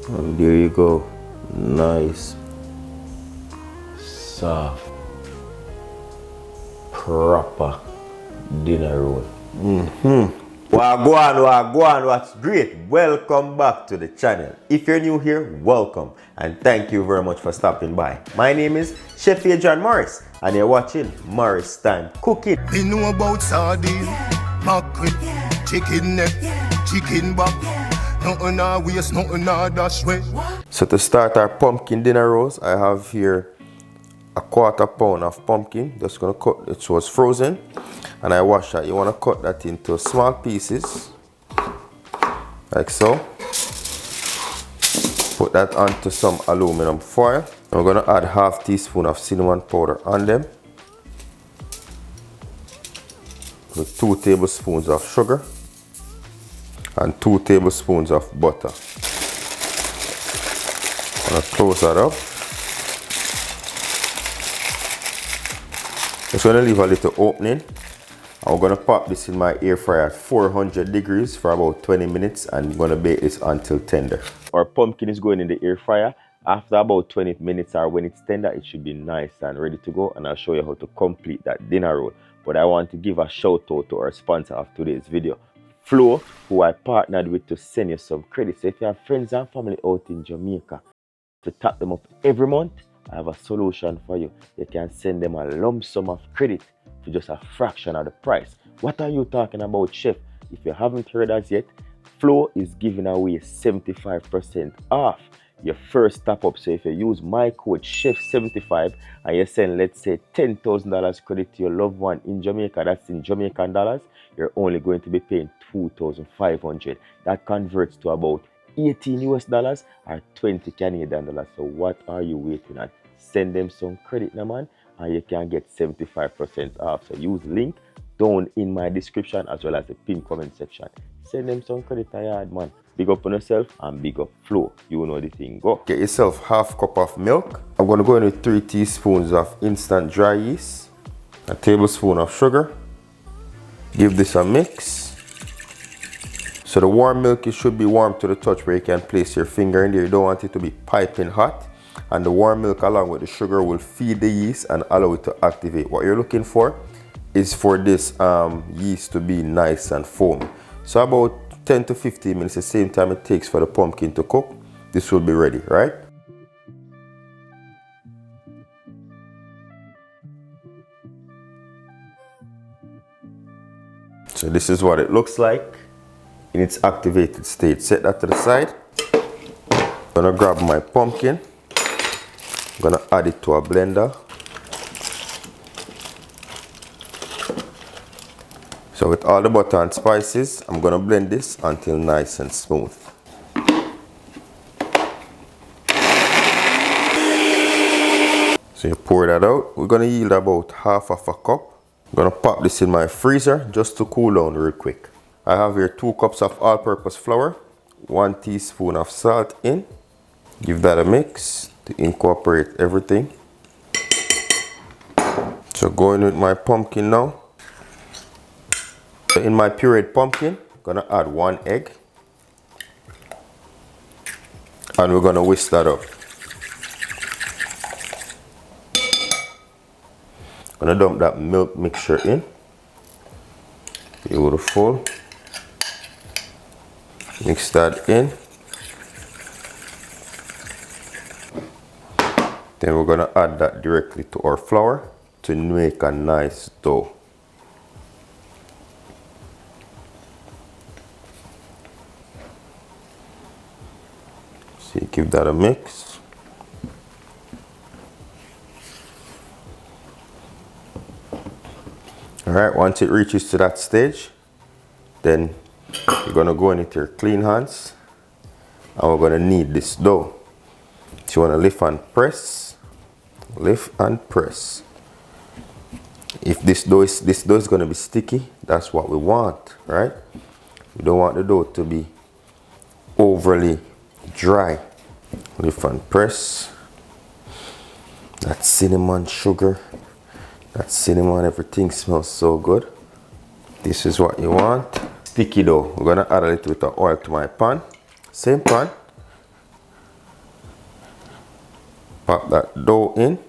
And there you go. Nice, soft, proper dinner roll. Wagwan, what's great? Welcome back to the channel. If you're new here, welcome and thank you very much for stopping by. My name is Chef Adrian Morris and you're watching Morris Time Cooking. We know about sardine, mackerel, chicken neck, chicken back. Nothing I waste, nothing I dash way. So to start our pumpkin dinner rolls, I have here a 1/4 pound of pumpkin. Just gonna cut it. It was frozen and I washed that. You want to cut that into small pieces like so. Put that onto some aluminum foil. And we're gonna add 1/2 teaspoon of cinnamon powder on them with 2 tablespoons of sugar and 2 tablespoons of butter. I'm gonna close that up. Just gonna leave a little opening. I'm gonna pop this in my air fryer at 400 degrees for about 20 minutes and I'm gonna bake this until tender. Our pumpkin is going in the air fryer. After about 20 minutes or when it's tender, it should be nice and ready to go, and I'll show you how to complete that dinner roll. But I want to give a shout out to our sponsor of today's video, Flow, who I partnered with to send you some credit. So if you have friends and family out in Jamaica, to tap them up every month, I have a solution for you. You can send them a lump sum of credit for just a fraction of the price. What are you talking about, Chef? If you haven't heard us yet, Flow is giving away 75% off your first top up. So if you use my code CHEF75 and you send, let's say, $10,000 credit to your loved one in Jamaica, that's in Jamaican dollars, you're only going to be paying $2,500. That converts to about 18 US dollars or 20 Canadian dollars. So what are you waiting on? Send them some credit now, man, and you can get 75% off. So use link down in my description as well as the pinned comment section. Send them some credit, tired, man. Big up on yourself and big up Flow. You know the thing. Go. Get yourself 1/2 cup of milk. I'm going to go in with 3 teaspoons of instant dry yeast, a tablespoon of sugar. Give this a mix. So the warm milk, it should be warm to the touch where you can place your finger in there. You don't want it to be piping hot. And the warm milk along with the sugar will feed the yeast and allow it to activate. What you're looking for is for this yeast to be nice and foamy. So about 10 to 15 minutes, the same time it takes for the pumpkin to cook, this will be ready, right? So this is what it looks like in its activated state. Set that to the side. I'm gonna grab my pumpkin. I'm gonna add it to a blender. So with all the butter and spices, I'm gonna blend this until nice and smooth. So you pour that out. We're gonna yield about 1/2 cup. I'm gonna pop this in my freezer just to cool down real quick. I have here 2 cups of all-purpose flour, 1 teaspoon of salt in. Give that a mix to incorporate everything. So going with my pumpkin now. In my pureed pumpkin, I'm gonna add 1 egg and we're gonna whisk that up. Gonna dump that milk mixture in. Beautiful. Mix that in. Then we're gonna add that directly to our flour to make a nice dough. Give that a mix. Alright, once it reaches to that stage, then you're going to go in with your clean hands and we're going to knead this dough. So you want to lift and press, lift and press. If this dough is going to be sticky, that's what we want, right? We don't want the dough to be overly dry. Lift and press. That cinnamon sugar, that cinnamon, everything smells so good. This is what you want. Sticky dough. We're gonna add a little bit of oil to my pan. Same pan. Pop that dough in.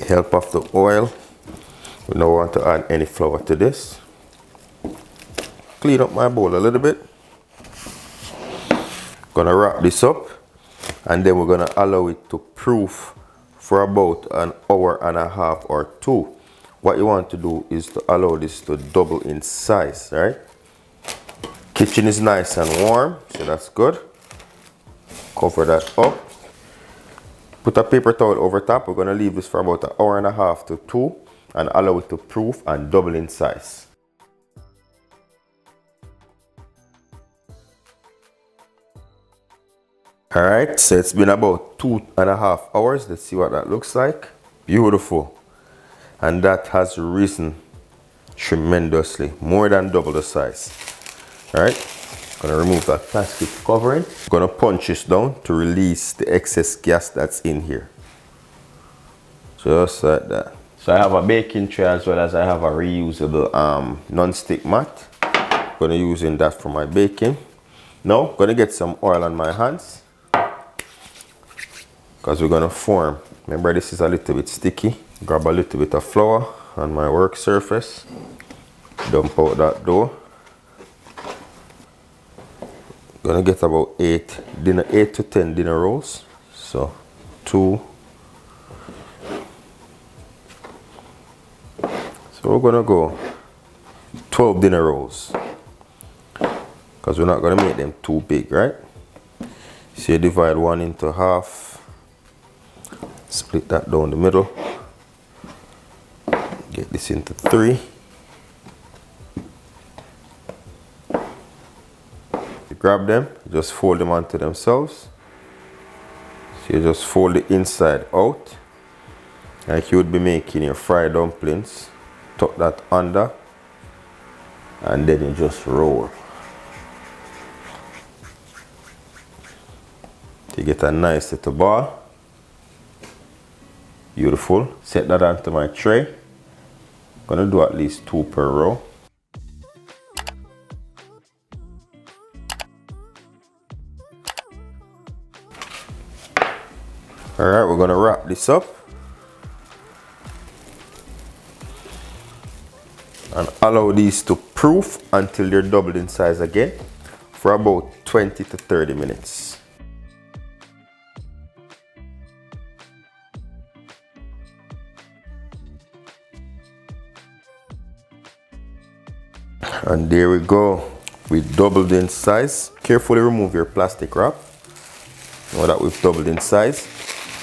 Help of the oil. We don't want to add any flour to this. Clean up my bowl a little bit. Gonna wrap this up, and then we're gonna allow it to proof for about an hour and a half or two. What you want to do is to allow this to double in size, right? Kitchen is nice and warm, so that's good. Cover that up. Put a paper towel over top. We're gonna leave this for about an hour and a half to two and allow it to proof and double in size. All right, so it's been about 2.5 hours. Let's see what that looks like. Beautiful. And that has risen tremendously, more than double the size. All right, gonna remove that plastic covering. Gonna punch this down to release the excess gas that's in here. Just like that. So I have a baking tray as well as I have a reusable non-stick mat. Gonna using that for my baking. Now, gonna get some oil on my hands, because we're gonna form. Remember, this is a little bit sticky. Grab a little bit of flour on my work surface. Dump out that dough. Gonna get about 8 to 10 dinner rolls. So 2. So we're gonna go 12 dinner rolls, because we're not gonna make them too big, right? So you divide one into half. Split that down the middle. Get this into 3. You grab them, just fold them onto themselves. So you just fold the inside out, like you would be making your fried dumplings. Tuck that under, and then you just roll. You get a nice little ball. Beautiful. Set that onto my tray. Gonna do at least 2 per row. Alright, we're gonna wrap this up and allow these to proof until they're doubled in size again for about 20 to 30 minutes. And there we go. We doubled in size. Carefully remove your plastic wrap. Now that we've doubled in size,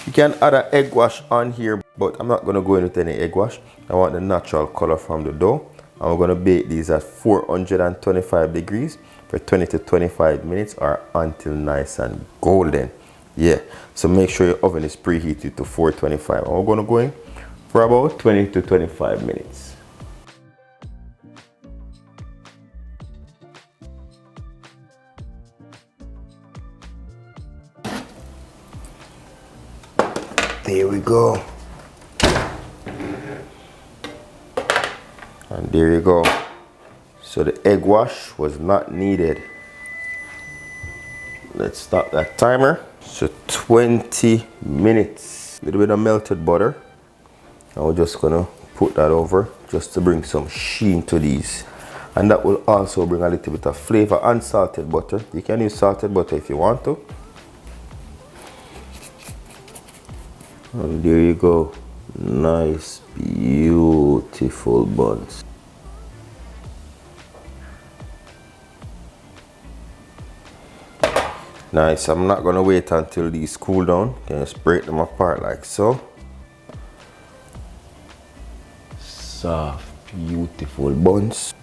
you can add an egg wash on here, but I'm not going to go in with any egg wash. I want the natural color from the dough. And we're going to bake these at 425 degrees for 20 to 25 minutes or until nice and golden. Yeah, so make sure your oven is preheated to 425. And we're going to go in for about 20 to 25 minutes. There we go. And there you go. So the egg wash was not needed. Let's stop that timer. So 20 minutes. A little bit of melted butter. And we're just gonna put that over just to bring some sheen to these. And that will also bring a little bit of flavor. And salted butter. You can use salted butter if you want to. And there you go. Nice, beautiful buns. Nice. I'm not gonna wait until these cool down. Can just break them apart like so. Soft, beautiful buns.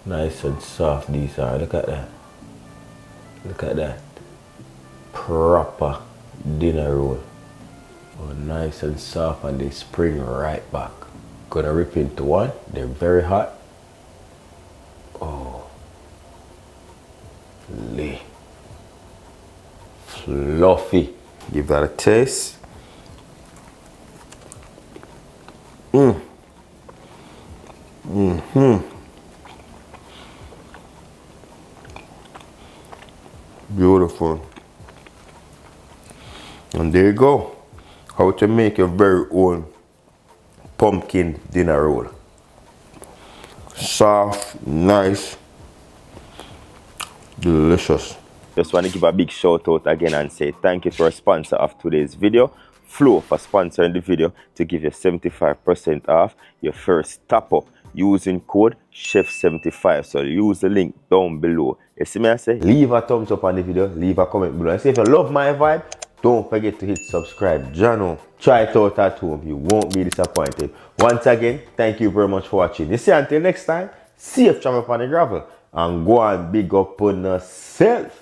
Nice and soft these are. Look at that. Look at that. Proper dinner roll. Oh, nice and soft, and they spring right back. Gonna rip into one. They're very hot. Oh, fluffy. Give that a taste. Beautiful. And there you go. How to make your very own pumpkin dinner roll. Soft, nice, delicious. Just want to give a big shout out again and say thank you to our sponsor of today's video, Flow, for sponsoring the video to give you 75% off your first top up using code CHEF75. So use the link down below. You see me I say? Leave a thumbs up on the video, leave a comment below. And say if you love my vibe, don't forget to hit subscribe. Jano, try it out at home. You won't be disappointed. Once again, thank you very much for watching. You see, until next time, safe travel upon the gravel. And go and big up on yourself.